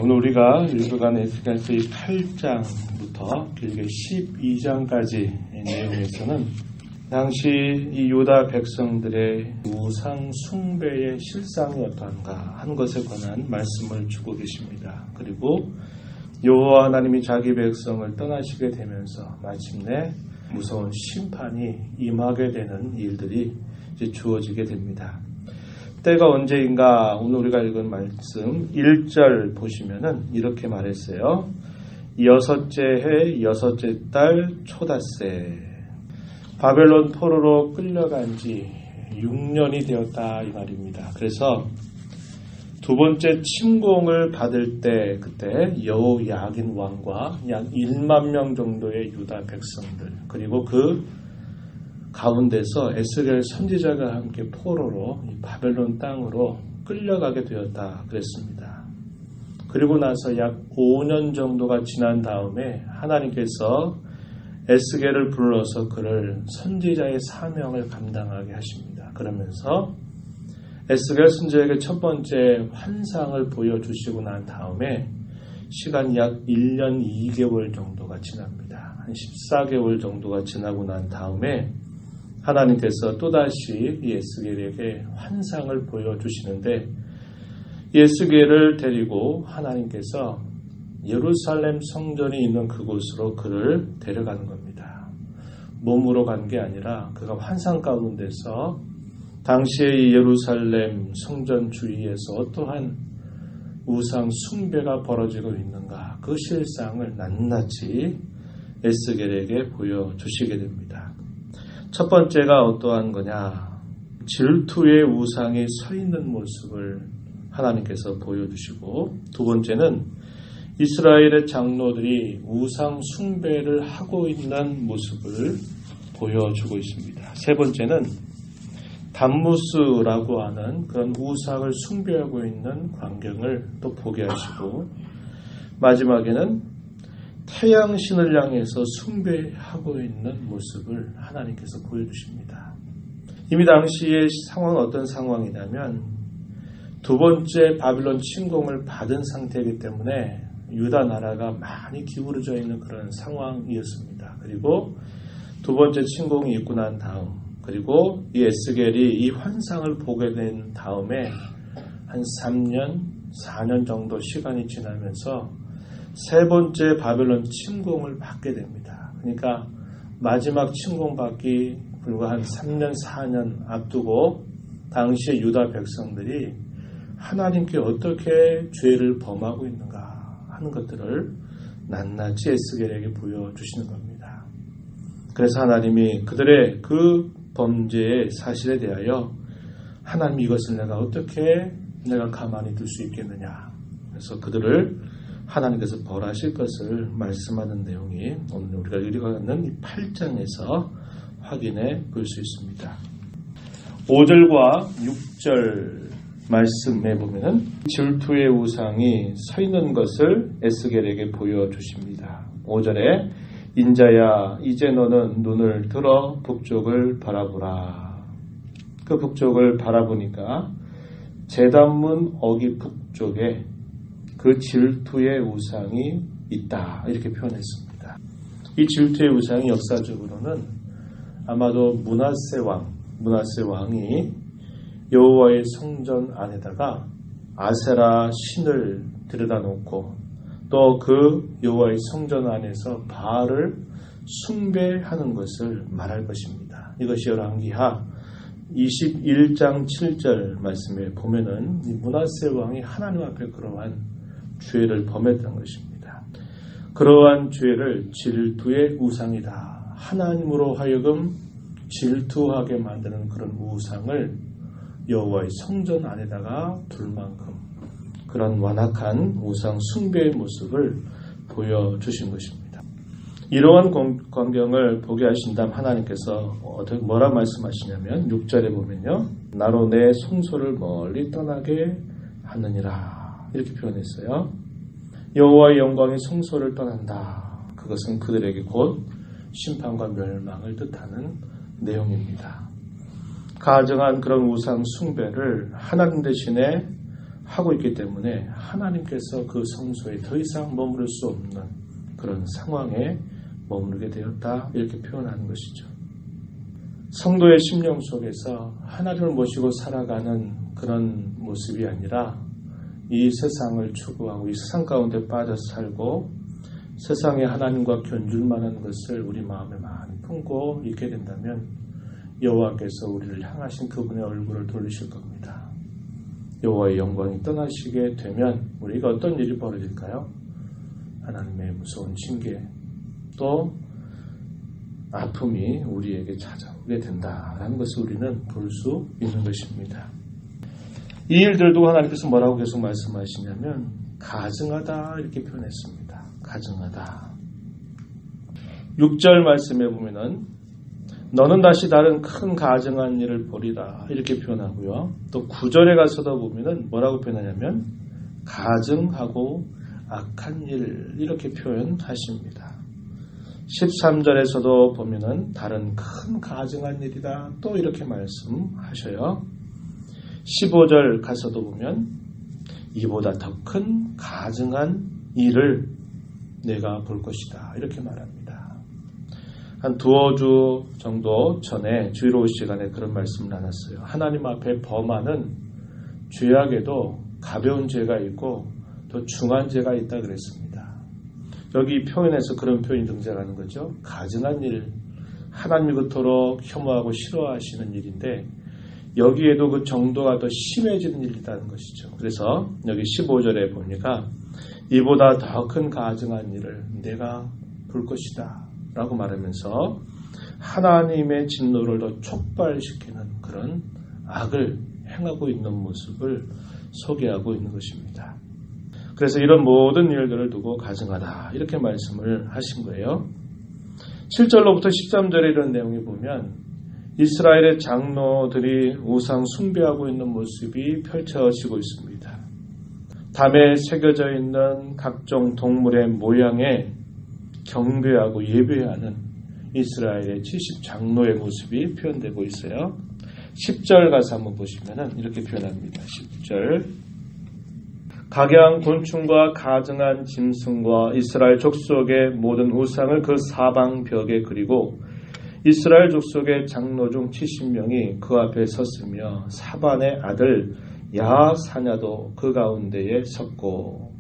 오늘 우리가 읽어간 에스겔서 8장부터 길게 12장까지 내용에서는 당시 이 유다 백성들의 우상 숭배의 실상이 어떠한가 하는 것에 관한 말씀을 주고 계십니다. 그리고 여호와 하나님이 자기 백성을 떠나시게 되면서 마침내 무서운 심판이 임하게 되는 일들이 이제 주어지게 됩니다. 때가 언제인가 오늘 우리가 읽은 말씀 1절 보시면은 이렇게 말했어요. 여섯째 해 여섯째 달 초닷새 바벨론 포로로 끌려간 지 6년이 되었다 이 말입니다. 그래서 두 번째 침공을 받을 때 그때 여호야긴 왕과 약 1만 명 정도의 유다 백성들 그리고 그 가운데서 에스겔 선지자가 함께 포로로 이 바벨론 땅으로 끌려가게 되었다 그랬습니다. 그리고 나서 약 5년 정도가 지난 다음에 하나님께서 에스겔을 불러서 그를 선지자의 사명을 감당하게 하십니다. 그러면서 에스겔 선지자에게 첫 번째 환상을 보여주시고 난 다음에 시간 약 1년 2개월 정도가 지납니다. 한 14개월 정도가 지나고 난 다음에 하나님께서 또다시 에스겔에게 환상을 보여주시는데 에스겔을 데리고 하나님께서 예루살렘 성전이 있는 그곳으로 그를 데려가는 겁니다. 몸으로 간 게 아니라 그가 환상 가운데서 당시의 예루살렘 성전 주위에서 어떠한 우상 숭배가 벌어지고 있는가 그 실상을 낱낱이 에스겔에게 보여주시게 됩니다. 첫 번째가 어떠한 거냐? 질투의 우상이 서 있는 모습을 하나님께서 보여주시고 두 번째는 이스라엘의 장로들이 우상 숭배를 하고 있는 모습을 보여주고 있습니다. 세 번째는 담무스라고 하는 그런 우상을 숭배하고 있는 광경을 또 보게 하시고 마지막에는 태양신을 향해서 숭배하고 있는 모습을 하나님께서 보여주십니다. 이미 당시의 상황은 어떤 상황이냐면 두 번째 바빌론 침공을 받은 상태이기 때문에 유다 나라가 많이 기울어져 있는 그런 상황이었습니다. 그리고 두 번째 침공이 있고 난 다음 그리고 이 에스겔이 이 환상을 보게 된 다음에 한 3년, 4년 정도 시간이 지나면서 세 번째 바벨론 침공을 받게 됩니다. 그러니까 마지막 침공받기 불과 한 3년, 4년 앞두고 당시의 유다 백성들이 하나님께 어떻게 죄를 범하고 있는가 하는 것들을 낱낱이 에스겔에게 보여주시는 겁니다. 그래서 하나님이 그들의 그 범죄의 사실에 대하여 하나님 이것을 내가 어떻게 내가 가만히 둘 수 있겠느냐. 그래서 그들을 하나님께서 벌하실 것을 말씀하는 내용이 오늘 우리가 읽어가는 이 8장에서 확인해 볼 수 있습니다. 5절과 6절 말씀에 보면은 질투의 우상이 서 있는 것을 에스겔에게 보여주십니다. 5절에 인자야 이제 너는 눈을 들어 북쪽을 바라보라. 그 북쪽을 바라보니까 제단문 어기 북쪽에 그 질투의 우상이 있다 이렇게 표현했습니다. 이 질투의 우상이 역사적으로는 아마도 므낫세 왕이 여호와의 성전 안에다가 아세라 신을 들여다 놓고 또 그 여호와의 성전 안에서 바알을 숭배하는 것을 말할 것입니다. 이것이 열왕기하 21장 7절 말씀에 보면은 이 므낫세 왕이 하나님 앞에 그러한 죄를 범했던 것입니다. 그러한 죄를 질투의 우상이다. 하나님으로 하여금 질투하게 만드는 그런 우상을 여호와의 성전 안에다가 둘 만큼 그런 완악한 우상 숭배의 모습을 보여주신 것입니다. 이러한 광경을 보게 하신 다음 하나님께서 뭐라 말씀하시냐면 6절에 보면요. 나로 내 송소를 멀리 떠나게 하느니라 이렇게 표현했어요. 여호와의 영광이 성소를 떠난다. 그것은 그들에게 곧 심판과 멸망을 뜻하는 내용입니다. 가증한 그런 우상 숭배를 하나님 대신에 하고 있기 때문에 하나님께서 그 성소에 더 이상 머무를 수 없는 그런 상황에 머무르게 되었다, 이렇게 표현하는 것이죠. 성도의 심령 속에서 하나님을 모시고 살아가는 그런 모습이 아니라 이 세상을 추구하고 이 세상 가운데 빠져 살고 세상에 하나님과 견줄만한 것을 우리 마음에 많이 품고 있게 된다면 여호와께서 우리를 향하신 그분의 얼굴을 돌리실 겁니다. 여호와의 영광이 떠나시게 되면 우리가 어떤 일이 벌어질까요? 하나님의 무서운 징계, 또 아픔이 우리에게 찾아오게 된다라는 것을 우리는 볼 수 있는 것입니다. 이 일들도 하나님께서 뭐라고 계속 말씀하시냐면 가증하다, 이렇게 표현했습니다. 가증하다. 6절 말씀에 보면은 너는 다시 다른 큰 가증한 일을 벌이라, 이렇게 표현하고요. 또 9절에 가서도 보면은 뭐라고 표현하냐면 가증하고 악한 일, 이렇게 표현하십니다. 13절에서도 보면은 다른 큰 가증한 일이다, 또 이렇게 말씀하셔요. 15절 가서도 보면 이보다 더 큰 가증한 일을 내가 볼 것이다, 이렇게 말합니다. 한 두어 주 정도 전에 주일오후 시간에 그런 말씀을 나눴어요. 하나님 앞에 범하는 죄악에도 가벼운 죄가 있고 또 중한 죄가 있다 그랬습니다. 여기 표현에서 그런 표현이 등장하는 거죠. 가증한 일, 하나님이 그토록 혐오하고 싫어하시는 일인데 여기에도 그 정도가 더 심해지는 일이라는 것이죠. 그래서 여기 15절에 보니까 이보다 더 큰 가증한 일을 내가 볼 것이다 라고 말하면서 하나님의 진노를 더 촉발시키는 그런 악을 행하고 있는 모습을 소개하고 있는 것입니다. 그래서 이런 모든 일들을 두고 가증하다, 이렇게 말씀을 하신 거예요. 7절로부터 13절에 이런 내용을 보면 이스라엘의 장로들이 우상 숭배하고 있는 모습이 펼쳐지고 있습니다. 담에 새겨져 있는 각종 동물의 모양에 경배하고 예배하는 이스라엘의 70장로의 모습이 표현되고 있어요. 10절 가서 한번 보시면 이렇게 표현합니다. 10절 각양 곤충과 가증한 짐승과 이스라엘 족속의 모든 우상을 그 사방벽에 그리고 이스라엘 족속의 장로 중 70명이 그 앞에 섰으며 사반의 아들 야사냐도 그 가운데에 섰고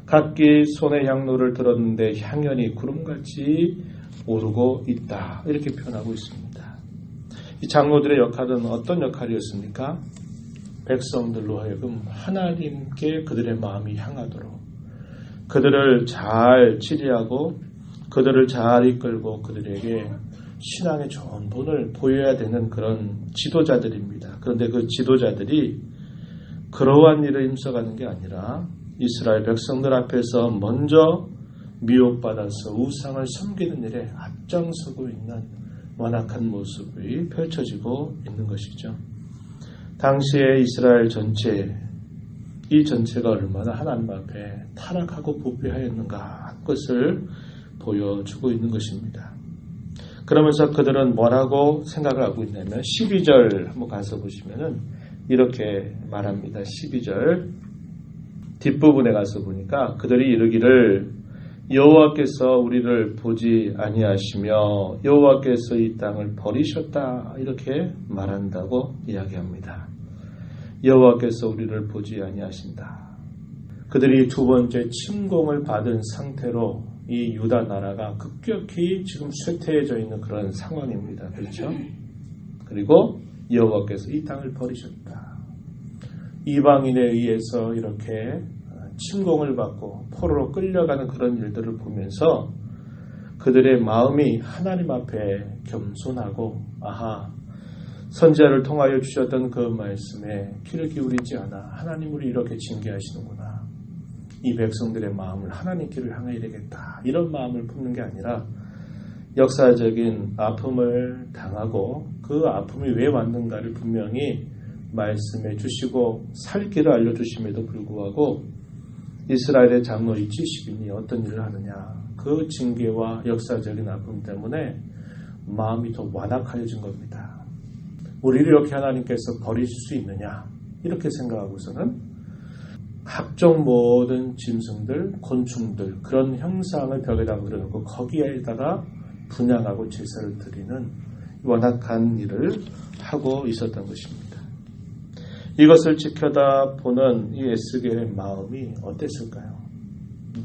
각기 손에 향로를 들었는데 향연이 구름같이 오르고 있다, 이렇게 표현하고 있습니다. 이 장로들의 역할은 어떤 역할이었습니까? 백성들로 하여금 하나님께 그들의 마음이 향하도록 그들을 잘 치리하고 그들을 잘 이끌고 그들에게 신앙의 좋은 본을 보여야 되는 그런 지도자들입니다. 그런데 그 지도자들이 그러한 일에 힘써가는 게 아니라 이스라엘 백성들 앞에서 먼저 미혹받아서 우상을 섬기는 일에 앞장서고 있는 완악한 모습이 펼쳐지고 있는 것이죠. 당시에 이스라엘 전체, 이 전체가 얼마나 하나님 앞에 타락하고 부패하였는가 그것을 보여주고 있는 것입니다. 그러면서 그들은 뭐라고 생각을 하고 있냐면 12절 한번 가서 보시면은 이렇게 말합니다. 12절 뒷부분에 가서 보니까 그들이 이르기를 여호와께서 우리를 보지 아니하시며 여호와께서 이 땅을 버리셨다, 이렇게 말한다고 이야기합니다. 여호와께서 우리를 보지 아니하신다. 그들이 두 번째 침공을 받은 상태로 이 유다 나라가 급격히 지금 쇠퇴해져 있는 그런 상황입니다. 그렇죠? 그리고 여호와께서 이 땅을 버리셨다. 이방인에 의해서 이렇게 침공을 받고 포로로 끌려가는 그런 일들을 보면서 그들의 마음이 하나님 앞에 겸손하고 선지자를 통하여 주셨던 그 말씀에 귀를 기울이지 않아 하나님 우리 이렇게 징계하시는구나, 이 백성들의 마음을 하나님께를 향해야 되겠다, 이런 마음을 품는 게 아니라 역사적인 아픔을 당하고 그 아픔이 왜 왔는가를 분명히 말씀해 주시고 살 길을 알려주심에도 불구하고 이스라엘의 장로 70인이 어떤 일을 하느냐, 그 징계와 역사적인 아픔 때문에 마음이 더 완악해진 겁니다. 우리를 이렇게 하나님께서 버리실 수 있느냐, 이렇게 생각하고서는 각종 모든 짐승들, 곤충들 그런 형상을 벽에다 그려놓고 거기에다가 분향하고 제사를 드리는 완악한 일을 하고 있었던 것입니다. 이것을 지켜다 보는 이 에스겔의 마음이 어땠을까요?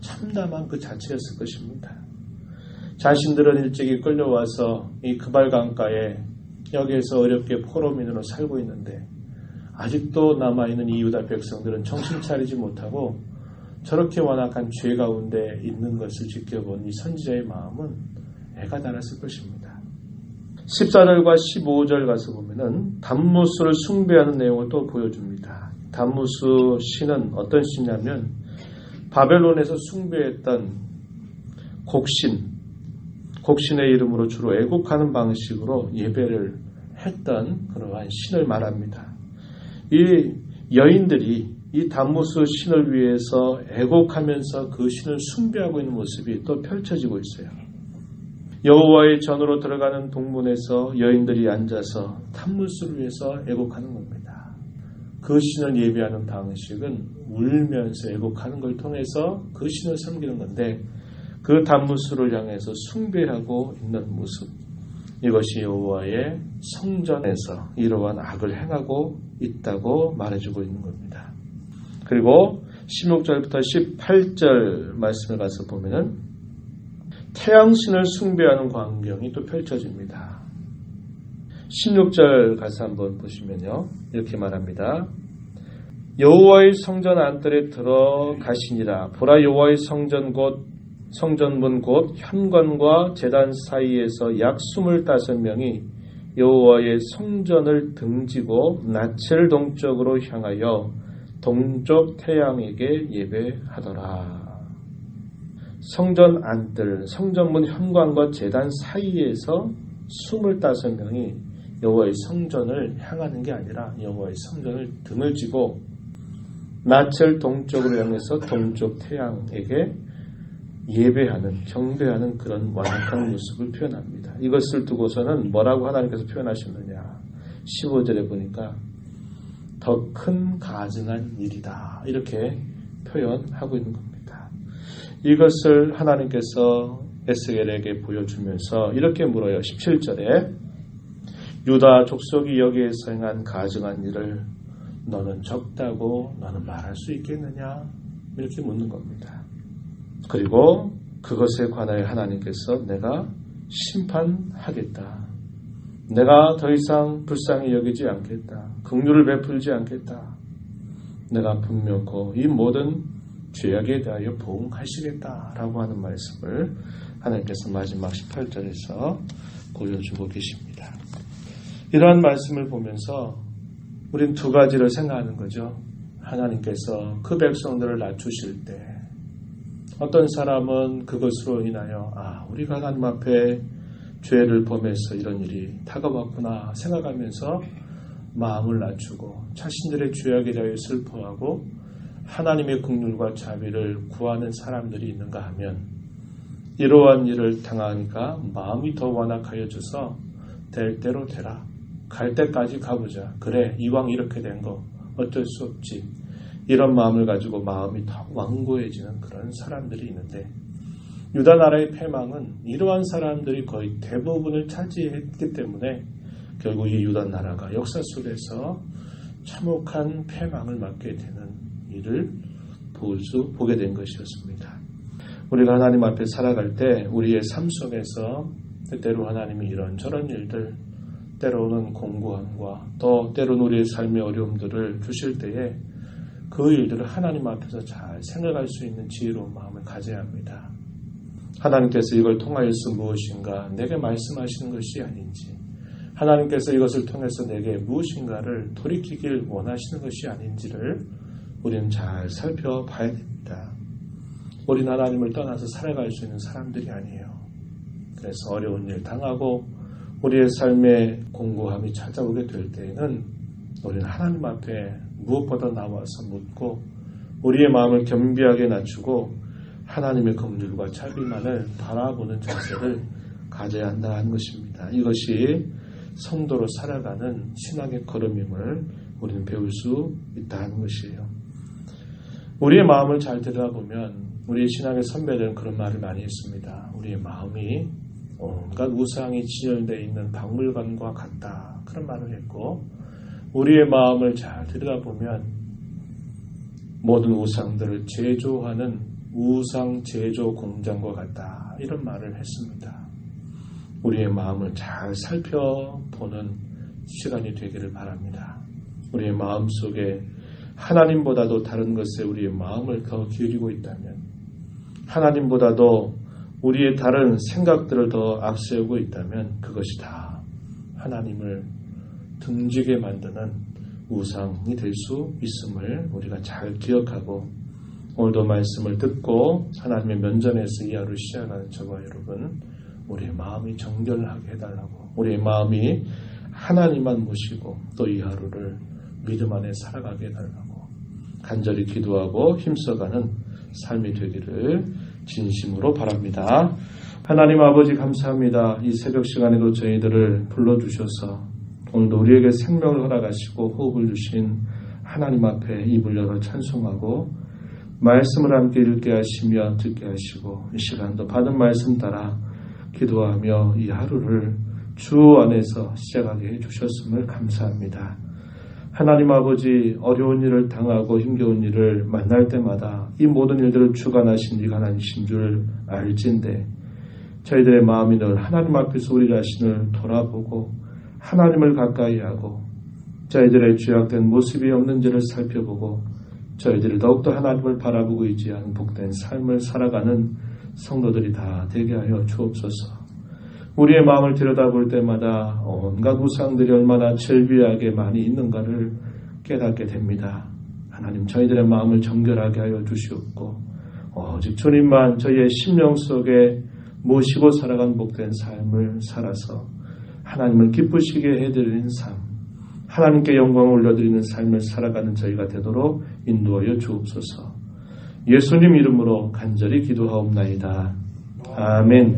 참담한 그 자체였을 것입니다. 자신들은 일찍이 끌려와서 이 그발강가에 여기에서 어렵게 포로민으로 살고 있는데 아직도 남아있는 이 유다 백성들은 정신 차리지 못하고 저렇게 완악한 죄 가운데 있는 것을 지켜본 이 선지자의 마음은 애가 달았을 것입니다. 14절과 15절 가서 보면은 단무스를 숭배하는 내용을 또 보여줍니다. 단무스 신은 어떤 신이냐면 바벨론에서 숭배했던 곡신의 이름으로 주로 애곡하는 방식으로 예배를 했던 그러한 신을 말합니다. 이 여인들이 이 단무스 신을 위해서 애곡하면서 그 신을 숭배하고 있는 모습이 또 펼쳐지고 있어요. 여호와의 전으로 들어가는 동문에서 여인들이 앉아서 단무스를 위해서 애곡하는 겁니다. 그 신을 예배하는 방식은 울면서 애곡하는 걸 통해서 그 신을 섬기는 건데 그 단무스를 향해서 숭배하고 있는 모습, 이것이 여호와의 성전에서 이러한 악을 행하고 있다고 말해주고 있는 겁니다. 그리고 16절부터 18절 말씀을 가서 보면은 태양신을 숭배하는 광경이 또 펼쳐집니다. 16절 가서 한번 보시면요, 이렇게 말합니다. 여호와의 성전 안뜰에 들어가시니라. 보라, 여호와의 성전문 곧 현관과 제단 사이에서 약 25명이 여호와의 성전을 등지고 낯을 동쪽으로 향하여 동쪽 태양에게 예배하더라. 성전 안뜰, 성전문 현관과 제단 사이에서 25명이 여호와의 성전을 향하는 게 아니라 여호와의 성전을 등을 지고 낯을 동쪽으로 향해서 동쪽 태양에게 예배하는, 경배하는 그런 완악한 모습을 표현합니다. 이것을 두고서는 뭐라고 하나님께서 표현하셨느냐. 15절에 보니까 더 큰 가증한 일이다, 이렇게 표현하고 있는 겁니다. 이것을 하나님께서 에스겔에게 보여주면서 이렇게 물어요. 17절에 유다 족속이 여기에서 행한 가증한 일을 너는 적다고 너는 말할 수 있겠느냐, 이렇게 묻는 겁니다. 그리고 그것에 관하여 하나님께서 내가 심판하겠다. 내가 더 이상 불쌍히 여기지 않겠다. 긍휼을 베풀지 않겠다. 내가 분명코 이 모든 죄악에 대하여 보응하시겠다라고 하는 말씀을 하나님께서 마지막 18절에서 보여주고 계십니다. 이러한 말씀을 보면서 우린 두 가지를 생각하는 거죠. 하나님께서 그 백성들을 낮추실 때 어떤 사람은 그것으로 인하여 우리가 하나님 앞에 죄를 범해서 이런 일이 다가왔구나 생각하면서 마음을 낮추고 자신들의 죄악에 대하여 슬퍼하고 하나님의 긍휼과 자비를 구하는 사람들이 있는가 하면 이러한 일을 당하니까 마음이 더 완악하여져서 될 대로 되라. 갈 때까지 가보자. 그래, 이왕 이렇게 된 거 어쩔 수 없지. 이런 마음을 가지고 마음이 더 완고해지는 그런 사람들이 있는데 유다 나라의 패망은 이러한 사람들이 거의 대부분을 차지했기 때문에 결국 이 유다 나라가 역사 속에서 참혹한 패망을 맞게 되는 일을 보게 된 것이었습니다. 우리가 하나님 앞에 살아갈 때 우리의 삶 속에서 때때로 하나님이 이런저런 일들, 때로는 공고함과 또 때로는 우리의 삶의 어려움들을 주실 때에 그 일들을 하나님 앞에서 잘 생각할 수 있는 지혜로운 마음을 가져야 합니다. 하나님께서 이걸 통하여서 무엇인가 내게 말씀하시는 것이 아닌지, 하나님께서 이것을 통해서 내게 무엇인가를 돌이키길 원하시는 것이 아닌지를 우리는 잘 살펴봐야 됩니다. 우리는 하나님을 떠나서 살아갈 수 있는 사람들이 아니에요. 그래서 어려운 일 당하고 우리의 삶에 공고함이 찾아오게 될 때에는 우리는 하나님 앞에 무엇보다 나와서 묻고 우리의 마음을 겸비하게 낮추고 하나님의 긍휼과 자비만을 바라보는 자세를 가져야 한다는 것입니다. 이것이 성도로 살아가는 신앙의 걸음임을 우리는 배울 수 있다는 것이에요. 우리의 마음을 잘 들여다보면 우리의 신앙의 선배들은 그런 말을 많이 했습니다. 우리의 마음이 온갖 우상이 진열되어 있는 박물관과 같다. 그런 말을 했고, 우리의 마음을 잘 들여다보면 모든 우상들을 제조하는 우상 제조 공장과 같다. 이런 말을 했습니다. 우리의 마음을 잘 살펴보는 시간이 되기를 바랍니다. 우리의 마음 속에 하나님보다도 다른 것에 우리의 마음을 더 기울이고 있다면, 하나님보다도 우리의 다른 생각들을 더 앞세우고 있다면 그것이 다 하나님을 등지게 만드는 우상이 될 수 있음을 우리가 잘 기억하고, 오늘도 말씀을 듣고 하나님의 면전에서 이 하루를 시작하는 저와 여러분, 우리의 마음이 정결하게 해달라고, 우리의 마음이 하나님만 모시고 또 이 하루를 믿음 안에 살아가게 해달라고 간절히 기도하고 힘써가는 삶이 되기를 진심으로 바랍니다. 하나님 아버지 감사합니다. 이 새벽 시간에도 저희들을 불러주셔서 오늘도 우리에게 생명을 허락하시고 호흡을 주신 하나님 앞에 입을 열어 찬송하고 말씀을 함께 읽게 하시며 듣게 하시고 이 시간도 받은 말씀 따라 기도하며 이 하루를 주 안에서 시작하게 해주셨음을 감사합니다. 하나님 아버지, 어려운 일을 당하고 힘겨운 일을 만날 때마다 이 모든 일들을 주관하신 이가 하나님이신 줄 알진데, 저희들의 마음이 늘 하나님 앞에서 우리 자신을 돌아보고 하나님을 가까이 하고 저희들의 죄악된 모습이 없는지를 살펴보고 저희들이 더욱더 하나님을 바라보고 의지하는 복된 삶을 살아가는 성도들이 다 되게 하여 주옵소서. 우리의 마음을 들여다볼 때마다 온갖 우상들이 얼마나 절비하게 많이 있는가를 깨닫게 됩니다. 하나님, 저희들의 마음을 정결하게 하여 주시옵고 오직 주님만 저희의 심령 속에 모시고 살아간 복된 삶을 살아서 하나님을 기쁘시게 해드리는 삶, 하나님께 영광을 올려드리는 삶을 살아가는 저희가 되도록 인도하여 주옵소서. 예수님 이름으로 간절히 기도하옵나이다. 아멘.